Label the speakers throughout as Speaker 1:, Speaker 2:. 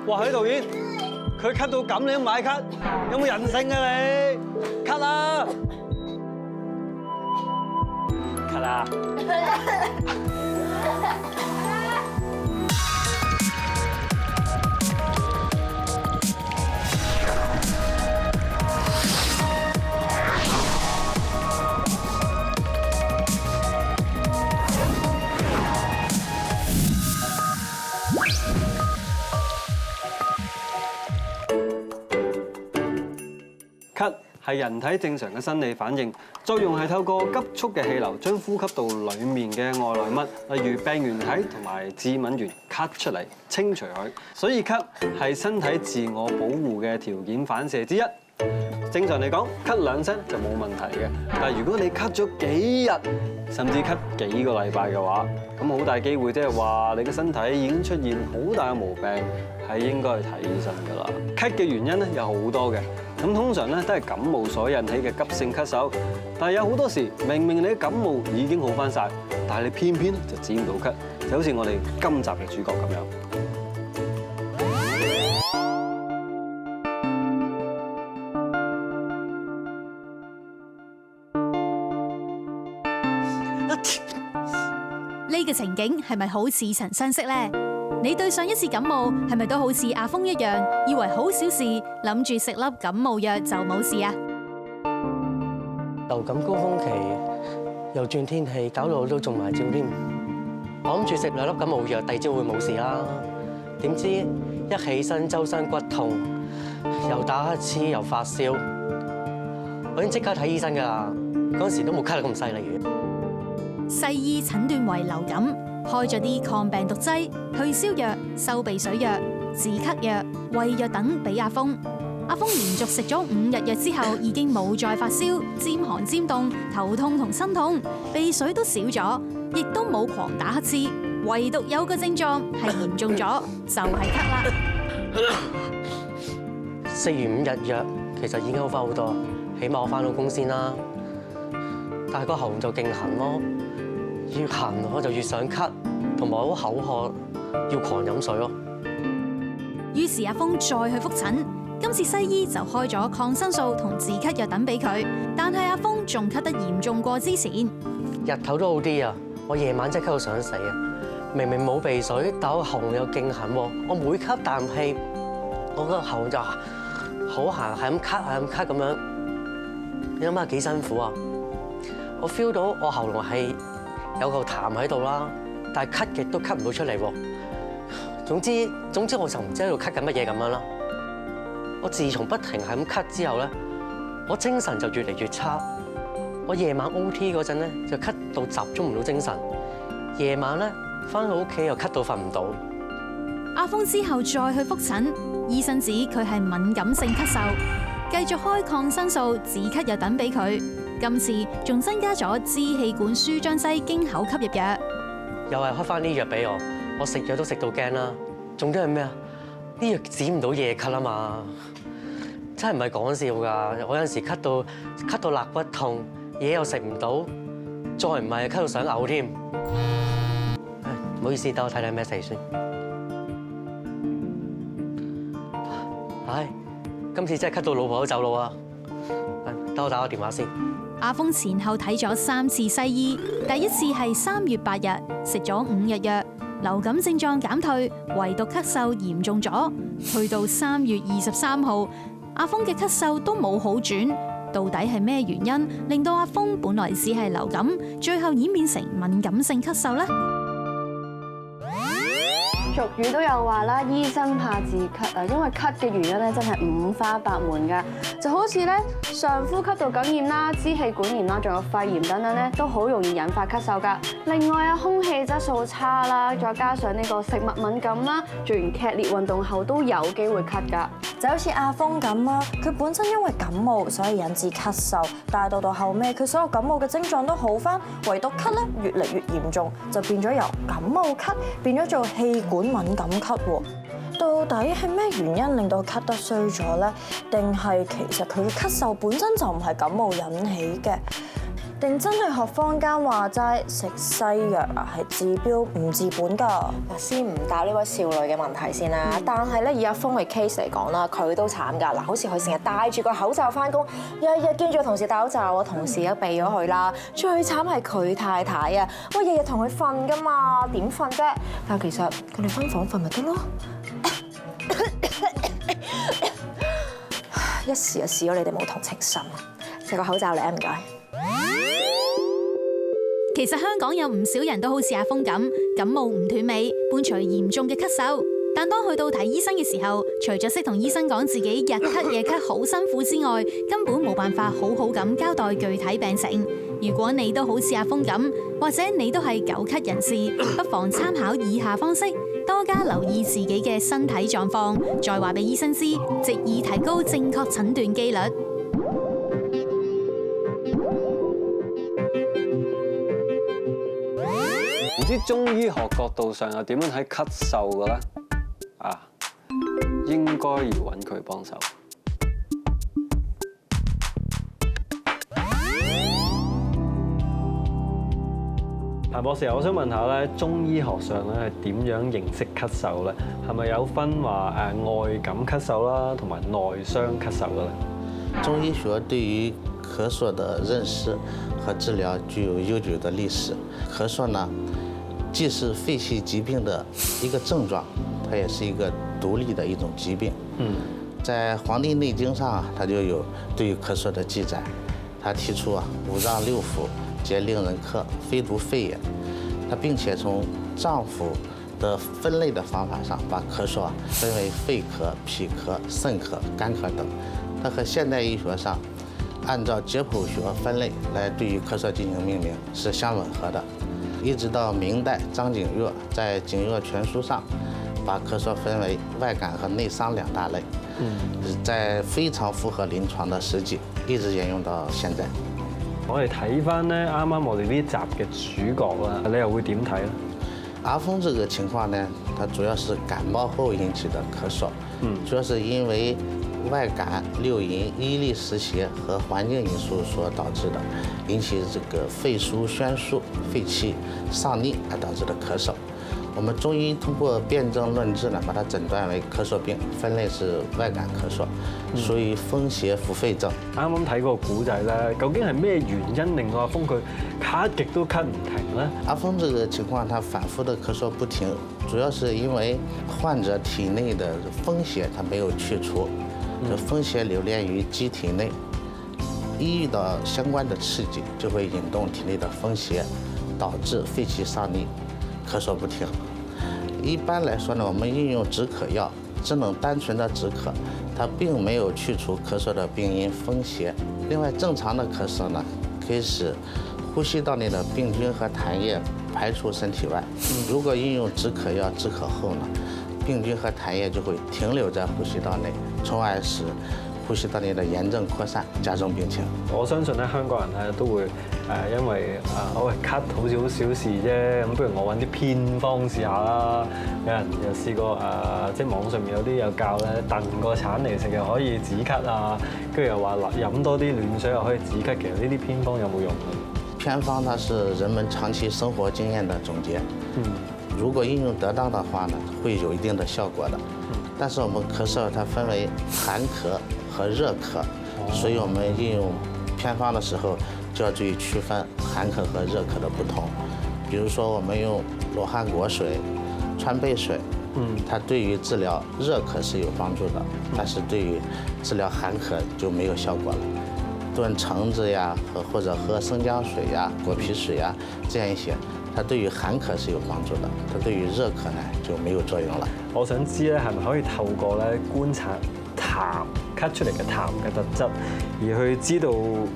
Speaker 1: 哇！許導演，佢咳到咁你都唔買咳，有冇人性啊你？咳啊！咳啊！咳係人體正常嘅生理反應，作用係透過急速嘅氣流將呼吸道裡面嘅外來物，例如病原體同埋致敏原咳出嚟，清除佢。所以咳係身體自我保護嘅條件反射之一。正常嚟講，咳2聲就冇問題嘅。但係如果你咳咗幾日，甚至咳幾個禮拜嘅話，咁好大機會即係話你嘅身體已經出現好大嘅毛病，係應該去睇醫生㗎啦。咳嘅原因咧有好多嘅，咁通常咧都係感冒所引起嘅急性咳嗽。但係有好多時，明明你嘅感冒已經好返晒，但係你偏偏就止唔到咳，就好似我哋今集嘅主角咁樣。
Speaker 2: 呢個情景係咪好似曾相識呢？你對上一次感冒係咪都好似阿峰一樣，以為好小事，諗住食粒感冒藥就冇事啊？
Speaker 3: 流感高峰期又轉天氣，搞到我都中埋招添。我諗住食2粒感冒藥，第二朝會冇事啦。點知一起身周身骨痛，又打乞嗤，又發燒，我已經即刻睇醫生㗎啦。嗰陣時都冇咳得咁犀利嘅。
Speaker 2: 西醫診斷為流感，開咗啲抗病毒劑、退燒藥、收鼻水藥、止咳藥、胃藥等俾阿峰。阿峰連續食咗5日藥之後，已經冇再發燒、尖寒尖凍、頭痛同身痛，鼻水都少咗，亦都冇狂打乞嗤，唯獨有個症狀係嚴重咗，就係咳啦。
Speaker 3: 食完5日藥，其實已經好翻好多，起碼我翻到工先啦。但係個喉嚨就勁痕咯。越行我就越想咳，同埋好口渴，要狂飲水咯。
Speaker 2: 於是阿峰再去覆診，今次西醫就開咗抗生素同止咳藥等俾佢，但係阿峰仲咳得嚴重過之前。
Speaker 3: 日頭都好啲啊，我夜晚真係咳到想死啊！明明冇鼻水，但我喉嚨又勁痕喎。我每吸啖氣，我個喉嚨就好痕，係咁咳，係咁咳咁樣。你諗下幾辛苦啊！我 feel 到我喉嚨係有嚿痰喺度啦，但係咳極都咳唔到出嚟喎。總之我就唔知喺度咳緊乜嘢咁樣啦。我自從不停係咁咳之後咧，我精神就越嚟越差。我夜晚 OT 嗰陣咧就咳到集中唔到精神，夜晚咧翻到屋企又咳到瞓唔到。
Speaker 2: 阿峰之後再去覆診，醫生指佢係敏感性咳嗽，繼續開抗生素、止咳藥等俾佢。今次仲增加咗支氣管舒張劑經口吸入藥，
Speaker 3: 又係開翻啲藥俾我，我食藥都食到驚啦。仲都係咩啊？啲藥止唔到夜咳啊嘛，真係唔係講笑㗎。我有陣時咳到肋骨痛，嘢又食唔到，再唔係咳到想嘔添。唔好意思，等我睇睇 message 先。唉，今次真係咳到老婆都走佬啊！等我打個電話先。
Speaker 2: 阿峰前後睇咗3次西醫，第一次係3月8日，食咗5日藥，流感症狀減退，唯獨咳嗽嚴重咗。去到3月23號，阿峰嘅咳嗽都冇好轉，到底係咩原因令到阿峰本來只係流感，最後演變成敏感性咳嗽呢？
Speaker 4: 俗語都有話啦，醫生怕治咳啊，因為咳嘅原因咧真係5花八門㗎，就好似咧上呼吸道感染啦、支氣管炎啦，仲有肺炎等等咧，都好容易引發咳嗽㗎。另外啊，空氣質素差啦，再加上呢個食物敏感啦，做完劇烈運動後都有機會咳㗎。
Speaker 5: 就好似阿峰咁啦，佢本身因為感冒所以引致咳嗽，但係到後尾佢所有感冒嘅症狀都好返，唯獨咳咧越嚟越嚴重，就變咗由感冒咳變咗做氣管敏感咳喎。到底係咩原因令到咳得衰咗咧？定係其實佢嘅咳嗽本身就唔係感冒引起嘅？定真係學坊間話齋食西藥啊，係治標唔治本㗎。
Speaker 6: 嗱，先唔答呢位少女嘅問題先啦。但係咧，以阿峰嘅 case 嚟講啦，佢都慘㗎。嗱，好似佢成日戴住個口罩翻工，日日見住個同事戴口罩，我同事都避咗佢啦。最慘係佢太太啊，我日日同佢瞓㗎嘛，點瞓啫？但係其實佢哋分房瞓咪得咯。一時就試咗你哋冇同情心啊！借個口罩嚟啊，唔該。
Speaker 2: 其實香港有唔少人都好似阿峰咁，感冒唔斷尾，伴隨嚴重嘅咳嗽。但當去到睇醫生嘅時候，除咗識同醫生講自己日咳夜咳好辛苦之外，根本冇辦法好好咁交代具體病情。如果你都好似阿峰咁，或者你都係久咳人士，不妨參考以下方式，多加留意自己嘅身體狀況，再話俾醫生知，藉以提高正確診斷機率。
Speaker 1: 唔知中醫學角度上又點樣睇咳嗽嘅咧？啊，應該要揾佢幫手。譚博士，我想問下咧，中醫學上咧係點樣認識咳嗽咧？係咪有分話外感咳嗽啦，同埋內傷咳嗽嘅咧？
Speaker 7: 中醫學對於咳嗽的認識和治療具有悠久的歷史。咳嗽呢，既是肺系疾病的一個症狀，它也是一個獨立的一種疾病。在《黃帝內經》上，它就有對於咳嗽的記載。它提出五臟六腑皆令人咳，非獨肺也。它並且從臟腑的分類的方法上，把咳嗽分為肺咳、脾咳、腎咳、肝咳等。它和現代醫學上按照解剖學分類來對於咳嗽進行命名是相吻合的。一直到明代張景岳在《景岳全書》上，把咳嗽分為外感和內傷兩大類，在非常符合臨床的實際，一直沿用到現在。
Speaker 1: 我哋睇翻咧，啱啱我哋呢集嘅主角啦，你又會點睇咧？
Speaker 7: 阿峰這個情況呢，它主要是感冒後引起的咳嗽，主要是因為外感、六淫、伊利濕邪和環境因素所導致的，引起這個肺腧宣肅、肺氣上逆而導致的咳嗽。我們中醫通過辨證論治呢，把它診斷為咳嗽病，分類是外感咳嗽，屬於風邪伏肺症。
Speaker 1: 啱啱睇個古仔咧，究竟係咩原因令到阿峰佢咳極都咳唔停咧？
Speaker 7: 阿峰這個情況，他反覆的咳嗽不停，主要是因為患者體內的風邪他沒有去除，這風邪留戀於機體內，一遇到相關的刺激，就會引動體內的風邪，導致肺氣上逆，咳嗽不停。一般來說呢，我們運用止咳藥，只能單純的止咳，它並沒有去除咳嗽的病因風邪。另外，正常的咳嗽呢，可以使呼吸道內的病菌和痰液排出身體外。如果運用止咳藥止咳後呢，病菌和痰液就會停留在呼吸道內，從而使呼吸道內的炎症擴散，加重病情。
Speaker 1: 我相信咧，香港人咧都會因為喂咳好似好小事啫，咁不如我揾啲偏方試下啦。有人又試過即係網上面有啲有教咧，燉個橙嚟食又可以止咳啊，跟住又話飲多啲暖水又可以止咳。其實呢啲偏方有冇用咧？
Speaker 7: 偏方它是人們長期生活經驗的總結。如果應用得當的話呢，會有一定的效果的。但是我們咳嗽它分為寒咳和熱咳，所以我們應用偏方的時候就要注意區分寒咳和熱咳的不同。比如說我們用羅漢果水、川貝水，它對於治療熱咳是有幫助的，但是對於治療寒咳就沒有效果了。燉橙子呀，或者喝生薑水呀、果皮水呀，這樣一些，它對於寒咳是有幫助的，它對於熱咳呢就沒有作用了。
Speaker 1: 我想知咧，係咪可以透過咧觀察痰咳出嚟嘅痰嘅特質，而去知道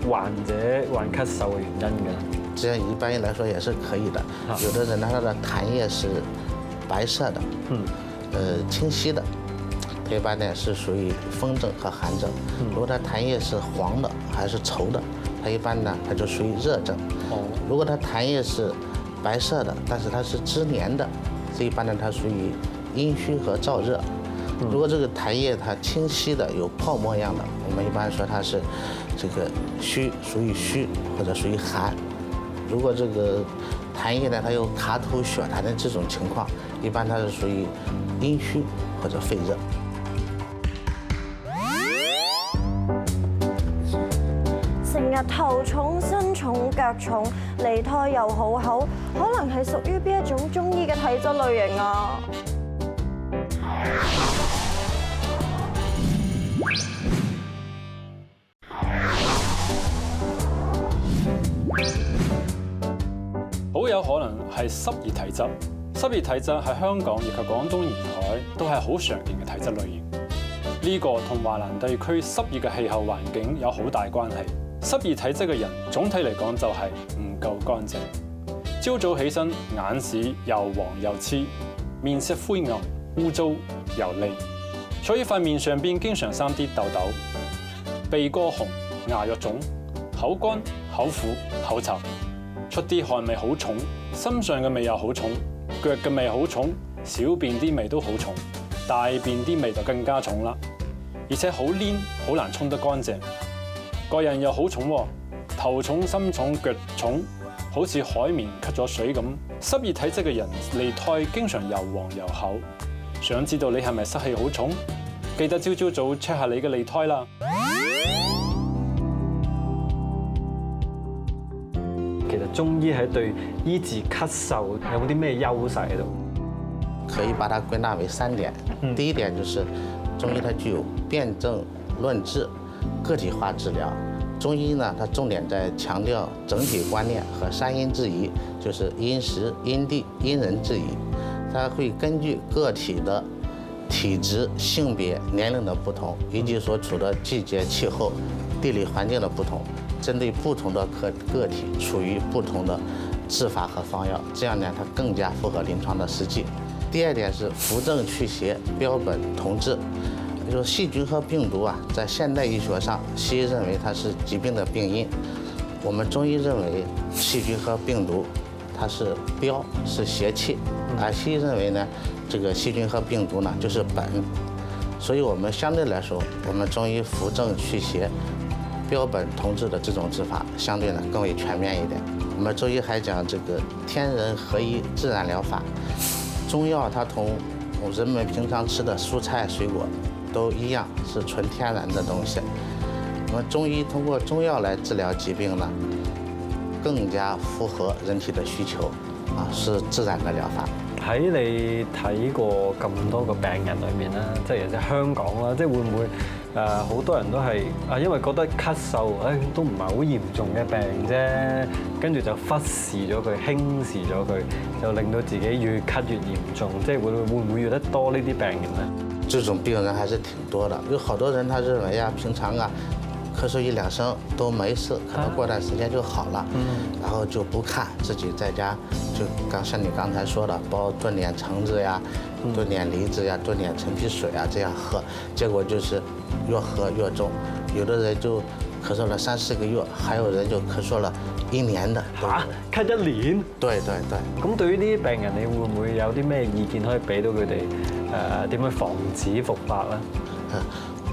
Speaker 1: 患者患咳嗽嘅原因嘅？
Speaker 7: 這樣一般來說也是可以的。有的人呢，他的痰液是白色的，清晰的，它一般呢是屬於風症和寒症。如果它痰液是黃的還是稠的，它一般呢它就屬於熱症。如果它痰液是白色的，但是它是黏黏的，這一般呢它屬於陰虛和燥熱。如果這個痰液它清晰的有泡沫樣的，我們一般說它是这个虚属于虚或者属于寒。如果这个痰液呢，它有卡吐血痰的这种情况，一般它是属于阴虚或者肺热。
Speaker 5: 成日頭重、身重、腳重，離胎又好口，可能係屬於邊一種中醫嘅體質類型啊？
Speaker 8: 好有可能係濕熱體質。濕熱體質喺香港以及廣東沿海都係好常見嘅體質類型。呢個同華南地區濕熱嘅氣候環境有好大關係。濕熱體質嘅人總體嚟講就係唔夠乾淨。朝早起身眼屎又黃又黐，面色灰暗、污糟油膩，所以塊面上邊經常生啲痘痘，鼻哥紅、牙肉腫、口乾、口苦、口臭。出啲汗味好重，身上嘅味又好重，腳嘅味好重，小便啲味都好重，大便啲味就更加重啦。而且好黏，好難沖得乾淨。個人又好重喎，頭重、心重、腳重，好似海綿吸咗水咁。濕熱體質嘅人脷苔經常又黃又厚。想知道你係咪濕氣好重？記得朝早 check 下你嘅脷苔啦。
Speaker 1: 其實中醫喺對醫治咳嗽有冇啲咩優勢喺度？
Speaker 7: 可以把它歸納為3點。第一點就是中醫它具有辨證論治、個體化治療。中醫呢，它重點在強調整體觀念和三因制宜，就是因時、因地、因人制宜。它會根據個體的體質、性別、年齡的不同，以及所處的季節、氣候、地理環境的不同，針對不同的個體處於不同的治法和方藥，這樣呢，它更加符合臨床的實際。第二點是扶正祛邪，標本同治。就是細菌和病毒啊，在現代醫學上，西醫認為它是疾病的病因，我們中醫認為細菌和病毒它是標，是邪氣，而西醫認為呢，這個細菌和病毒呢就是本，所以我們相對來說，我們中醫扶正祛邪、標本同治的這種治法，相對呢更為全面一點。我們中醫還講這個天人合一自然療法，中藥它同人們平常吃的蔬菜水果都一樣，是純天然的東西。我們中醫通過中藥來治療疾病呢，更加符合人體的需求，啊，是自然的療法。
Speaker 1: 喺你睇過咁多個病人裏面啦，即係其實香港啦，即係會唔會好多人都係因為覺得咳嗽，都唔係好嚴重嘅病啫，跟住就忽視咗佢、輕視咗佢，就令到自己越咳越嚴重，即係會唔會遇得多呢啲病人咧？
Speaker 7: 這種病人還是挺多的，有好多人他認為平常咳嗽1-2聲都沒事，可能過段時間就好了，然後就不看，自己在家就像你剛才說的，燉點橙子呀，燉點梨子呀，燉點陳皮水啊，這樣喝，結果就是越喝越重，有的人就咳嗽了3-4個月，還有人就咳嗽了1年的。
Speaker 1: 咳1年？
Speaker 7: 對。
Speaker 1: 咁對於呢啲病人，你會唔會有啲咩意見可以俾到佢哋點樣防止復發呢？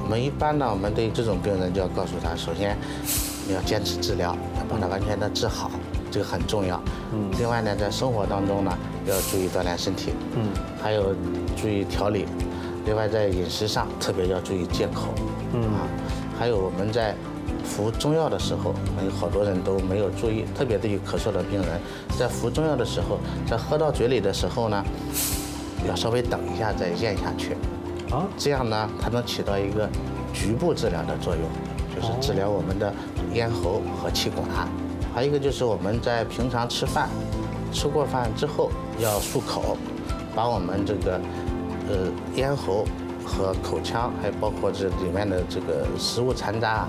Speaker 7: 我們一般呢，我們對這種病人就要告訴他，首先你要堅持治療，要把它完全的治好，這個很重要。另外呢，在生活當中呢，要注意鍛鍊身體，還有注意調理。另外在飲食上特別要注意戒口，還有我們在服中藥的時候，有好多人都沒有注意，特別對於咳嗽的病人，在服中藥的時候，在喝到嘴裡的時候呢，要稍微等一下再咽下去。這樣呢，它能起到一個局部治療的作用，就是治療我們的咽喉和氣管。還有一個就是我們在平常吃飯，吃過飯之後要漱口，把我們這個咽喉和口腔，還有包括這裡面的這個食物殘渣，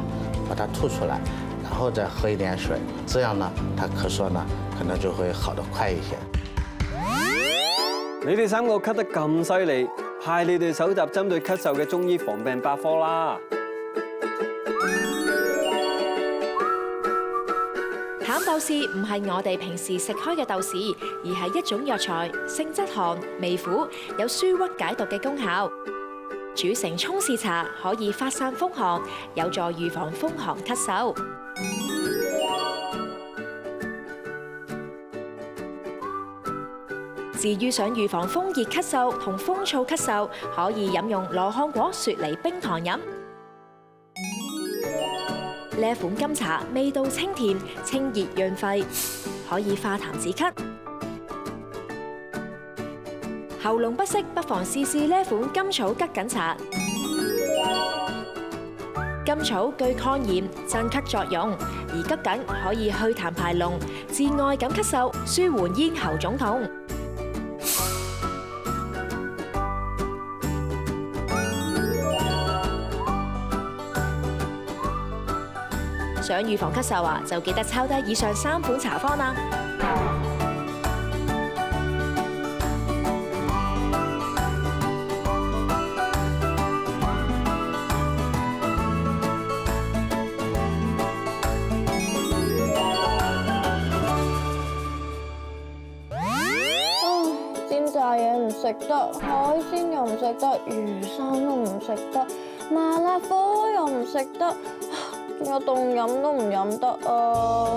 Speaker 7: 把它吐出來，然後再喝一點水，這樣呢，它咳嗽呢可能就會好得快一些。
Speaker 1: 你哋3個咳得咁犀利，派你哋搜集針對咳嗽嘅中醫防病百科啦！
Speaker 9: 淡豆豉唔係我哋平時食開嘅豆豉，而係一種藥材，性質寒、微苦，有舒鬱解毒嘅功效。煮成沖士茶，可以發散風寒，有助預防風寒咳嗽。至於想預防風熱咳嗽同風燥咳嗽，可以飲用羅漢果雪梨冰糖飲。呢一款金茶味道清甜，清熱潤肺，可以化痰止咳。喉嚨不適，不妨試試呢一款甘草桔梗茶。甘草具抗炎、鎮咳作用，而桔梗可以去痰排膿、治外感咳嗽、舒緩咽喉腫痛。想預防咳嗽啊，就記得抄低以上3款茶方啦。
Speaker 4: 煎炸嘢唔食得，海鮮又唔食得，魚生都唔食得，麻辣火又唔食得。仲有凍飲都唔飲得啊！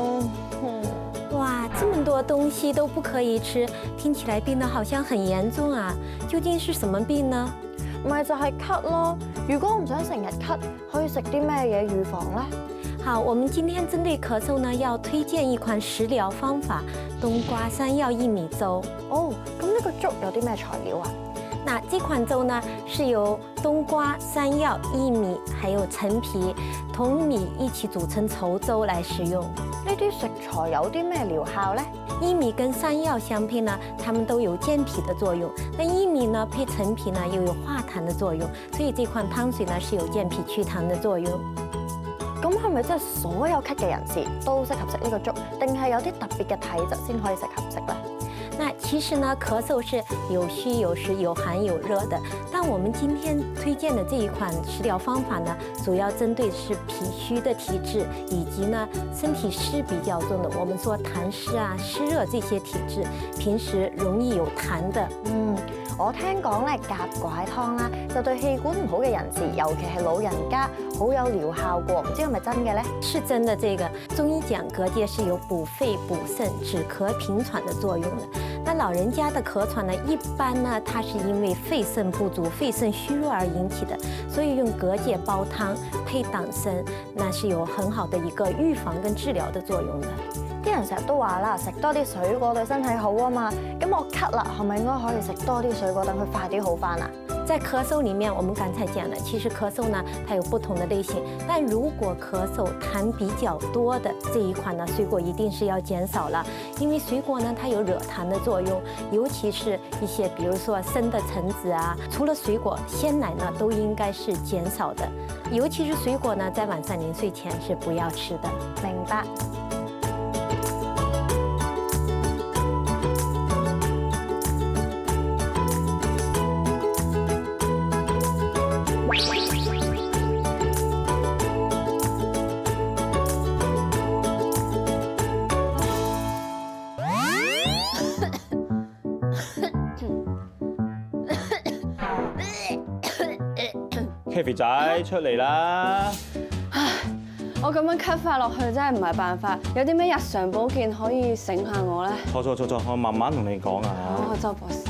Speaker 10: 哇，这么多东西都不可以吃，听起来病得好像很严重啊！究竟是什么病呢？
Speaker 4: 咪就係咳咯。如果唔想成日咳，可以食啲咩嘢預防呢？
Speaker 10: 好，我们今天针对咳嗽呢，要推荐一款食疗方法——冬瓜山药薏米粥。
Speaker 4: 哦，咁呢個粥有啲咩材料啊？
Speaker 10: 那这款粥呢，是由冬瓜、山药、薏米还有陈皮、同米一起煮成稠粥来食用。
Speaker 4: 呢啲食材有啲咩療效呢？
Speaker 10: 薏米跟山藥相配呢，它们都有健脾的作用。那薏米呢配陈皮呢，又有化痰的作用，所以这款汤水呢是有健脾祛痰的作用。
Speaker 4: 咁係咪真係所有咳嘅人士都適合食呢個粥，定係有啲特別嘅體質先可以適合食呢？
Speaker 10: 那其實呢，咳嗽是有虛有實、有寒有熱的。但我們今天推薦的這一款食療方法呢，主要針對的是脾虛的體質，以及呢身體濕比較重的，我們說痰濕啊、濕熱這些體質，平時容易有痰的。
Speaker 4: 我聽講咧蛤拐湯啦，就對氣管唔好嘅人士，尤其係老人家，好有療效過，唔知係咪真嘅咧？
Speaker 10: 是真的，這個中醫講蛤蚧是有補肺補腎、止咳平喘的作用的。那老人家的咳喘呢，一般呢，它是因為肺腎不足、肺腎虛弱而引起的，所以用蛤蚧煲湯配黨參，那是有很好的一個預防跟治療的作用的。
Speaker 4: 啲人成日都話啦，食多啲水果對身體好啊嘛。咁我咳啦，係咪應該可以食多啲水果，等佢快啲好返啊？
Speaker 10: 在咳嗽裡面，我們剛才講的，其實咳嗽呢，它有不同的類型。但如果咳嗽痰比較多的這一款呢，水果一定是要減少了，因為水果呢，它有惹痰的作用，尤其是一些，比如說生的橙子啊，除了水果，鮮奶呢都應該是減少的，尤其是水果呢，在晚上臨睡前是不要吃的。
Speaker 4: 明白。
Speaker 11: Kathy 仔出嚟啦！
Speaker 4: 唉，我咁樣咳法落去真係唔係辦法，有啲咩日常保健可以醒下我咧？
Speaker 11: 錯，我慢慢同你講啊！
Speaker 4: 好，周博士。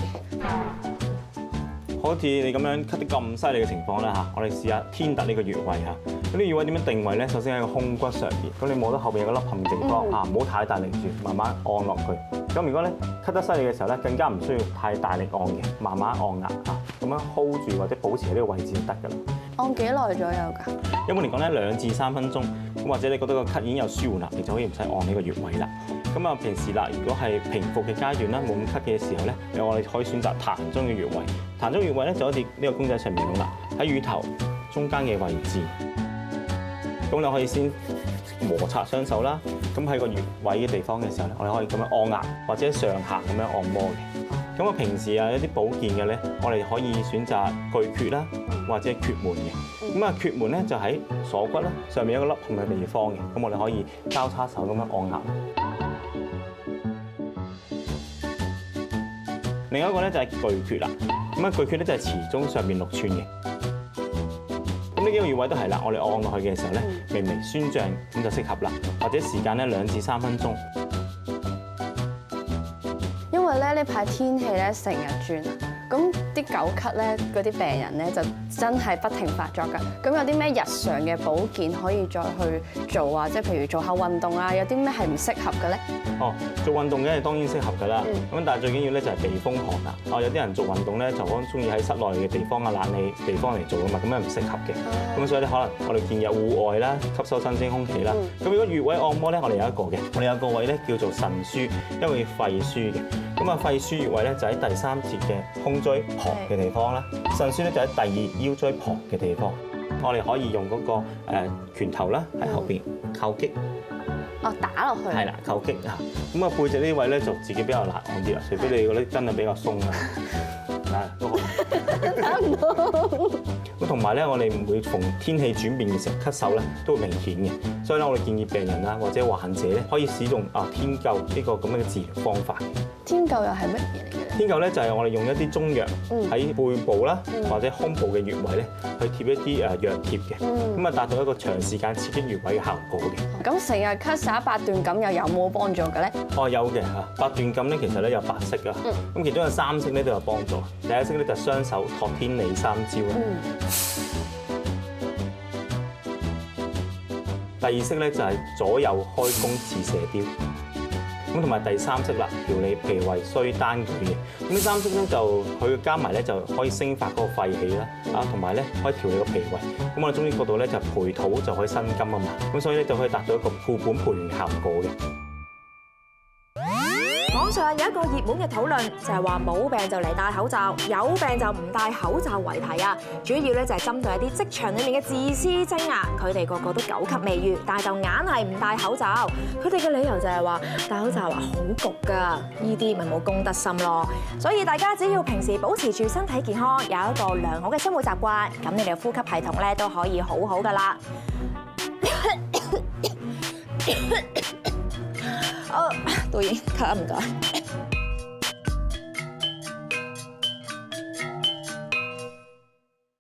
Speaker 11: 好似你咁樣咳得咁犀利嘅情況咧嚇，我哋試下天突呢個穴位嚇。咁呢個穴位點樣定位咧？首先喺個胸骨上邊，咁你摸到後邊有個凹陷嘅地方啊，唔好太大力住，慢慢按落去。咁如果咧咳得犀利嘅時候咧，更加唔需要太大力按嘅，慢慢按壓嚇，咁樣 hold 住或者保持喺呢個位置就得㗎啦。
Speaker 4: 按幾耐左右㗎？
Speaker 11: 一般嚟講咧，2至3分鐘。咁或者你覺得個咳已經有舒緩啦，你就可以唔使按呢個穴位啦。咁啊，平時啦，如果係平復嘅階段啦，冇咁咳嘅時候咧，我哋可以選擇膻中嘅穴位。膻中穴位咧就好似呢個公仔上面咁啦，喺乳頭中間嘅位置。咁你可以先摩擦雙手啦。咁喺個穴位嘅地方嘅時候咧，我哋可以咁樣按壓或者上下咁樣按摩嘅。咁啊，平時啊一啲保健嘅咧，我哋可以選擇巨闕啦，或者闕門嘅。咁啊，闕門咧就喺鎖骨啦，上面有一個凹陷嘅地方嘅。咁我哋可以交叉手咁樣按壓。另一個咧就係巨闕啦。咁啊，巨闕咧就係臍中上面6寸嘅。呢幾個穴位都係啦，我哋按落去嘅時候咧，微微酸脹咁就適合啦，或者時間咧2至3分鐘。
Speaker 4: 因為咧呢排天氣咧成日轉，咁啲狗咳咧嗰啲病人咧就真係不停發作㗎。咁有啲咩日常嘅保健可以再去做啊？即係譬如做下運動啊，有啲咩係唔適合嘅咧？
Speaker 11: 哦，做運動嘅當然適合㗎啦。咁但係最緊要咧就係避風寒啦。有啲人做運動咧就可能中意喺室內嘅地方啊、冷氣地方嚟做㗎嘛，咁樣唔適合嘅。咁所以咧可能我哋建議戶外啦，吸收新鮮空氣啦。咁如果穴位按摩咧，我哋有一個嘅，我哋有個位咧叫做腎腧，一個叫肺腧嘅。咁啊，肺腧穴位咧就喺第3節嘅胸椎旁嘅地方啦，腎腧咧就喺第2腰椎旁嘅地方。我哋可以用嗰個拳頭啦喺後邊叩擊。
Speaker 4: 哦，打落去。
Speaker 11: 係啦，叩擊嚇。咁啊，背脊呢位咧就自己比較難按啲啦，除非你嗰啲真係比較鬆啊。都可以。打唔到。咁同埋咧，我哋每逢天氣轉變嘅時候，咳嗽咧都會明顯嘅，所以咧我哋建議病人啦或者患者咧可以使用天灸呢個咁樣嘅治療方法。
Speaker 4: 天灸又係乜嘢嚟嘅？
Speaker 11: 天灸咧就係我哋用一啲中藥喺背部啦或者胸部嘅穴位咧去貼一啲藥貼嘅，咁啊達到一個長時間刺激穴位嘅效果嘅。
Speaker 4: 咁成日咳灑8段錦又有冇幫助嘅咧？
Speaker 11: 哦，有嘅嚇，8段錦咧其實咧有8式啊，咁其中有3式咧都有幫助。第一式咧就係雙手托天理3招啦。第2式咧就係左右開弓似射雕。咁同埋第3式啦，調理脾胃衰單舉嘅。咁呢3式咧就佢加埋咧就可以升發嗰個肺氣啦，同埋咧可以調理個脾胃。咁我哋中醫角度咧就培土就可以生金啊嘛，咁所以咧就可以達到一個固本培元嘅效果嘅。
Speaker 9: 網上有一個熱門嘅討論，就係話冇病就嚟戴口罩，有病就唔戴口罩為題啊！主要咧就係針對一啲職場裡面嘅自私精啊，佢哋個個都9級未愈，但係就硬係唔戴口罩。佢哋嘅理由就係話戴口罩好焗㗎，呢啲咪冇公德心咯。所以大家只要平時保持住身體健康，有一個良好嘅生活習慣，咁你哋嘅呼吸系統咧都可以好好㗎啦。導演，咳唔該。